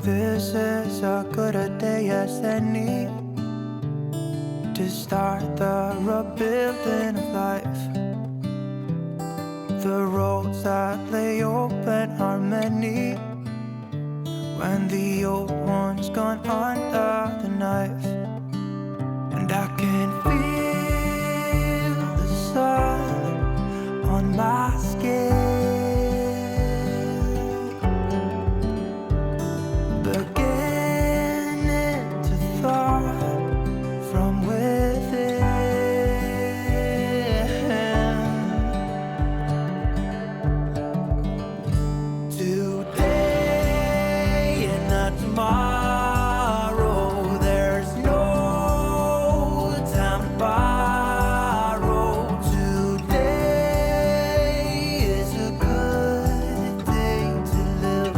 This is as good a day as any to start the rebuilding of life. The roads that lay open are many when the old one's gone under the knife. And I can feel the sun on my skin, beginning to thaw from within. Today and not tomorrow, there's no time to borrow. Today is a good day to live.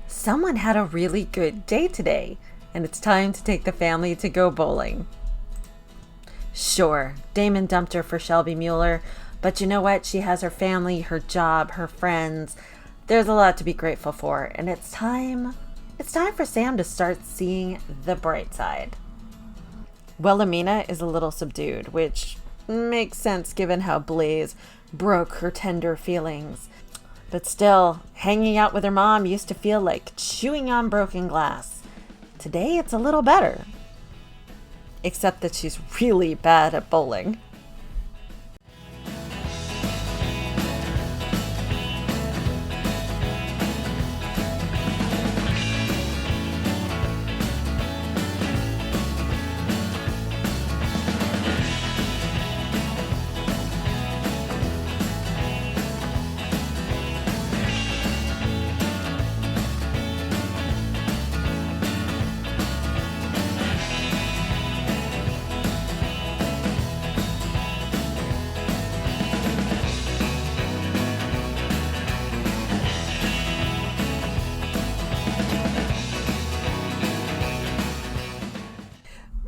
Someone had a really good day today, and it's time to take the family to go bowling. Sure, Damon dumped her for Shelby Mueller, but you know what? She has her family, her job, her friends. There's a lot to be grateful for, and it's time for Sam to start seeing the bright side. Wilhelmina is a little subdued, which makes sense given how Blaze broke her tender feelings. But still, hanging out with her mom used to feel like chewing on broken glass. Today, it's a little better. Except that she's really bad at bowling.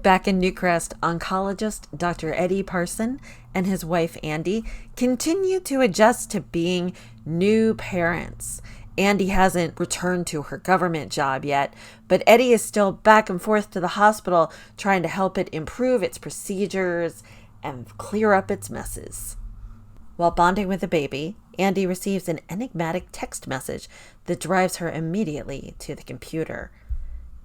Back in Newcrest, oncologist Dr. Eddie Parson and his wife Andy continue to adjust to being new parents. Andy hasn't returned to her government job yet, but Eddie is still back and forth to the hospital trying to help it improve its procedures and clear up its messes. While bonding with the baby, Andy receives an enigmatic text message that drives her immediately to the computer.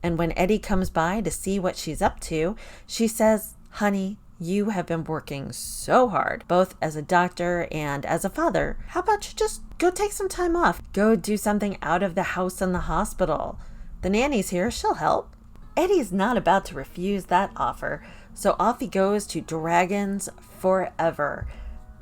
And when Eddie comes by to see what she's up to, she says, "Honey, you have been working so hard, both as a doctor and as a father. How about you just go take some time off? Go do something out of the house and the hospital. The nanny's here, she'll help." Eddie's not about to refuse that offer, so off he goes to Dragons Forever,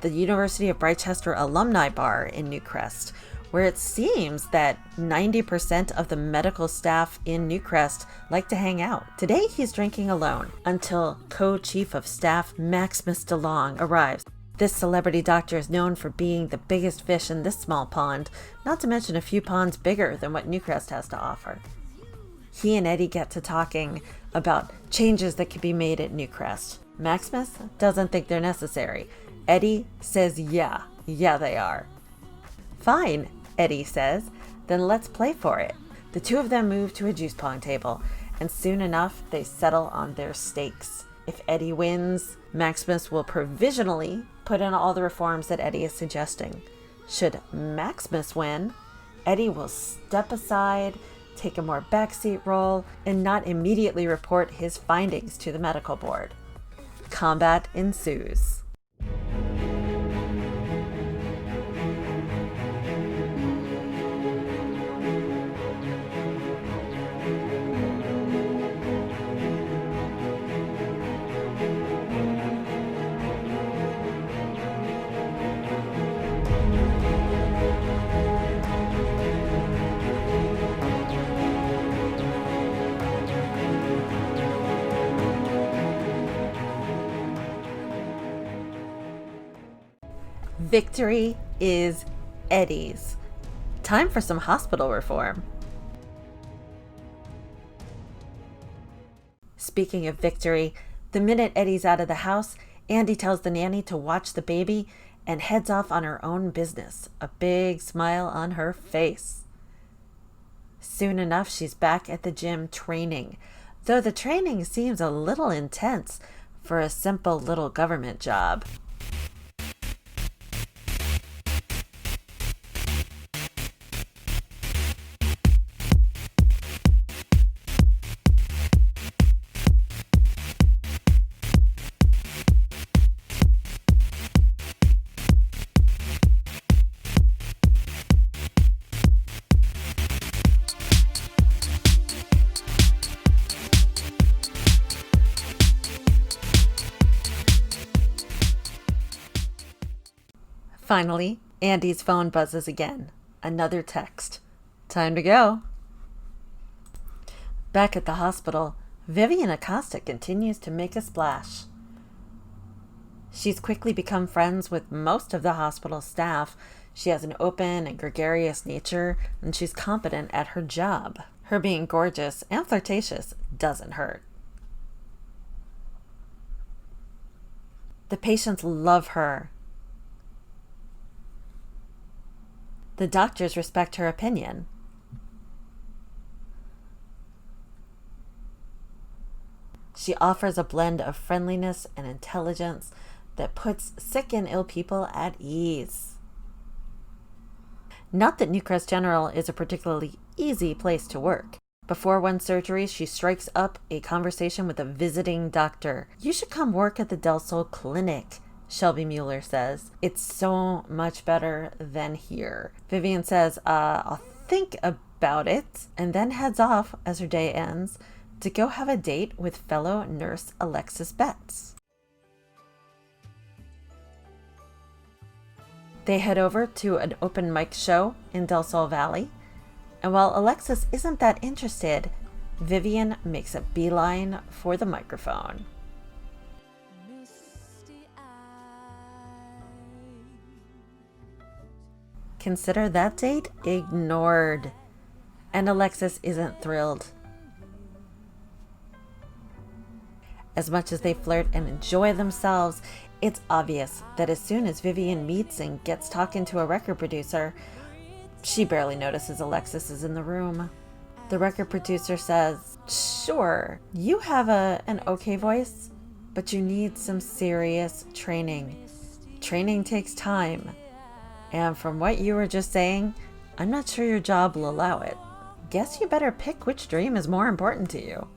the University of Brightchester alumni bar in Newcrest, where it seems that 90% of the medical staff in Newcrest like to hang out. Today he's drinking alone until co-chief of staff Maximus DeLong arrives. This celebrity doctor is known for being the biggest fish in this small pond, not to mention a few ponds bigger than what Newcrest has to offer. He and Eddie get to talking about changes that could be made at Newcrest. Maximus doesn't think they're necessary. Eddie says yeah they are. "Fine," Eddie says, "then let's play for it." The two of them move to a juice pong table, and soon enough they settle on their stakes. If Eddie wins, Maximus will provisionally put in all the reforms that Eddie is suggesting. Should Maximus win, Eddie will step aside, take a more backseat role, and not immediately report his findings to the medical board. Combat ensues. Victory is Eddie's. Time for some hospital reform. Speaking of victory, the minute Eddie's out of the house, Andy tells the nanny to watch the baby and heads off on her own business, a big smile on her face. Soon enough, she's back at the gym training, though the training seems a little intense for a simple little government job. Finally, Andy's phone buzzes again. Another text. Time to go. Back at the hospital, Vivian Acosta continues to make a splash. She's quickly become friends with most of the hospital staff. She has an open and gregarious nature, and she's competent at her job. Her being gorgeous and flirtatious doesn't hurt. The patients love her. The doctors respect her opinion. She offers a blend of friendliness and intelligence that puts sick and ill people at ease. Not that Newcrest General is a particularly easy place to work. Before one surgery, she strikes up a conversation with a visiting doctor. "You should come work at the Del Sol Clinic," Shelby Mueller says. "It's so much better than here." Vivian says, I'll think about it, and then heads off as her day ends to go have a date with fellow nurse Alexis Betts. They head over to an open mic show in Del Sol Valley, and while Alexis isn't that interested, Vivian makes a beeline for the microphone. Consider that date ignored, and Alexis isn't thrilled. As much as they flirt and enjoy themselves, it's obvious that as soon as Vivian meets and gets talking to a record producer, she barely notices Alexis is in the room. The record producer says, "Sure, you have an okay voice, but you need some serious training. Training takes time. And from what you were just saying, I'm not sure your job will allow it. Guess you better pick which dream is more important to you."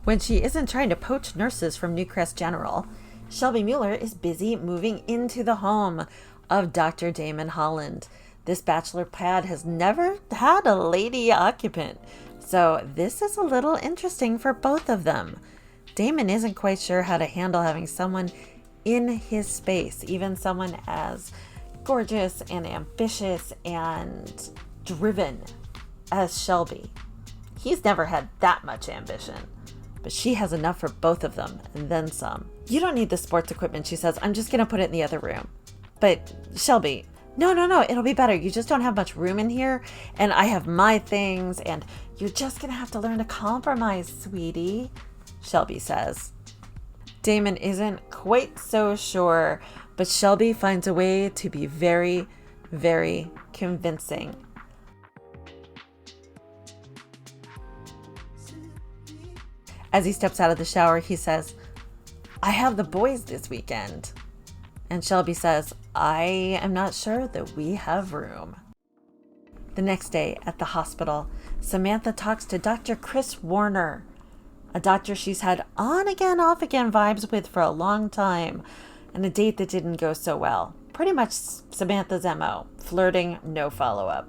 When she isn't trying to poach nurses from Newcrest General, Shelby Mueller is busy moving into the home of Dr. Damon Holland. This bachelor pad has never had a lady occupant, so this is a little interesting for both of them. Damon isn't quite sure how to handle having someone in his space, even someone as gorgeous and ambitious and driven as Shelby. He's never had that much ambition, but she has enough for both of them, and then some. "You don't need the sports equipment," she says. "I'm just going to put it in the other room." But Shelby, no, it'll be better. You just don't have much room in here, and I have my things, and you're just going to have to learn to compromise, sweetie, Shelby says. Damon isn't quite so sure, but Shelby finds a way to be very, very convincing. As he steps out of the shower, he says, "I have the boys this weekend." And Shelby says, "I am not sure that we have room." The next day at the hospital, Samantha talks to Dr. Chris Warner, a doctor she's had on again, off again vibes with for a long time, and a date that didn't go so well. Pretty much Samantha's MO, flirting, no follow-up.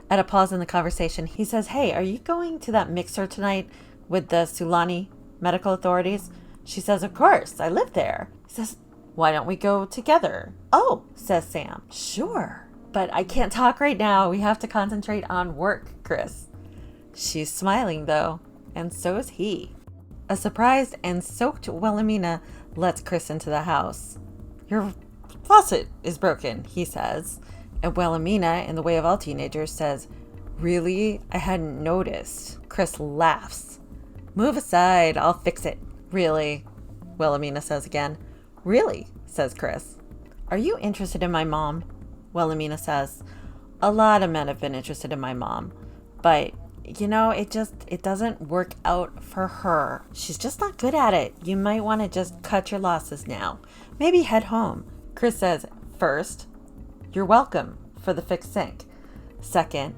At a pause in the conversation, he says, "Hey, are you going to that mixer tonight with the Sulani medical authorities?" She says, "Of course, I live there." He says, "Why don't we go together?" "Oh," says Sam, "sure, but I can't talk right now. We have to concentrate on work, Chris." She's smiling though, and so is he. A surprised and soaked Wilhelmina lets Chris into the house. "Your faucet is broken," he says, and Wilhelmina, in the way of all teenagers, says, "Really? I hadn't noticed." Chris laughs. "Move aside, I'll fix it." "Really?" Wilhelmina says again. "Really?" says Chris. Are you interested in my mom? Wilhelmina says, a lot of men have been interested in my mom, but it doesn't work out for her. She's just not good at it. You might want to just cut your losses now. Maybe head home. Chris says, first, you're welcome for the fixed sink. Second,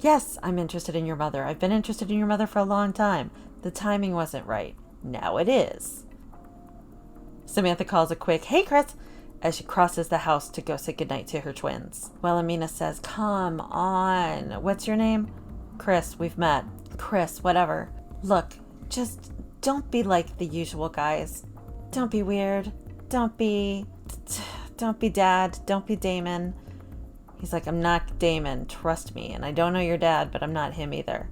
yes, I'm interested in your mother. I've been interested in your mother for a long time. The timing wasn't right. Now it is. Samantha calls a quick, hey, Chris, as she crosses the house to go say goodnight to her twins. Wilhelmina says, come on. What's your name? Chris, we've met. Chris, whatever. Look, just don't be like the usual guys. Don't be weird. Don't be Dad. Don't be Damon. He's like, I'm not Damon. Trust me. And I don't know your dad, but I'm not him either.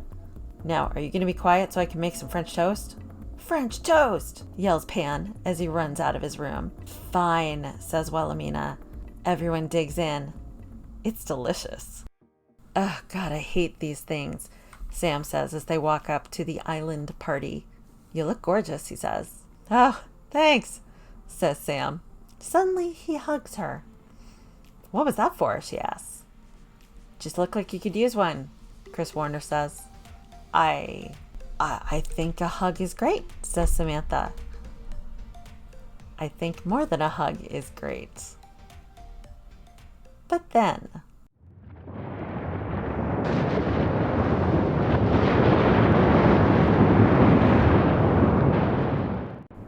Now, are you going to be quiet so I can make some French toast? French toast, yells Pan as he runs out of his room. Fine, says Wilhelmina. Everyone digs in. It's delicious. Oh, God, I hate these things, Sam says as they walk up to the island party. You look gorgeous, he says. Oh, thanks, says Sam. Suddenly, he hugs her. What was that for, she asks. Just look like you could use one, Chris Warner says. I think a hug is great, says Samantha. I think more than a hug is great. But then...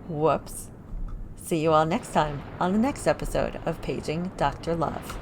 Whoops. See you all next time on the next episode of Paging Dr. Love.